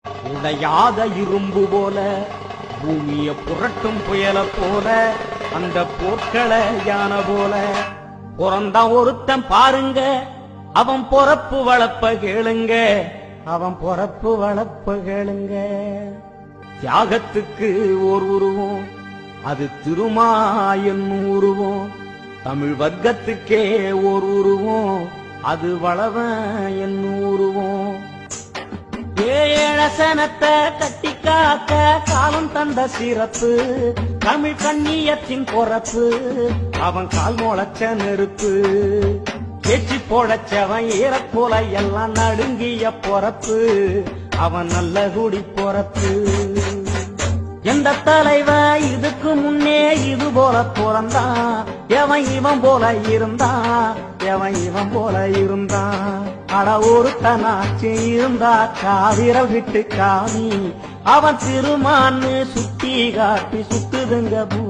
உடையாத இரும்பு போல பூமிய புரட்டும் புயல போல அந்த போர்க்கள யானை போல பிறந்தான் ஒருத்தன் பாருங்க அவன் பொறப்பு வளப்ப கேளுங்க அவன் பொறப்பு வளப்ப கேளுங்க தியாகத்துக்கு ஓர் உருவம் அது திருமாயன் உருவம் தமிழ் வர்க்கத்துக்கே ஓர் உருவம் அது வளவன் என் உருவம் ஏழசனத்தை கட்டி காக்க காலம் தந்த சிறப்பு தமிழ் கண்ணியத்தின் பொறப்பு அவன் கால் முளைச்ச நெருப்பு பேச்சு போடச்சவன் ஏறப்போல எல்லாம் நடுங்கிய பொறப்பு அவன் நல்ல குடி பொறப்பு எந்த தலைவன் இதுக்கு முன்னே இது போல பிறந்தான் எவன் இவன் போல இருந்தான் எவன் இவன் போல இருந்தான் அட ஒருத்தனாச்சு இருந்தா காவிரல் விட்டு காமி அவன் திருமான்னு சுத்தி காட்டி சுத்துதுங்க பூ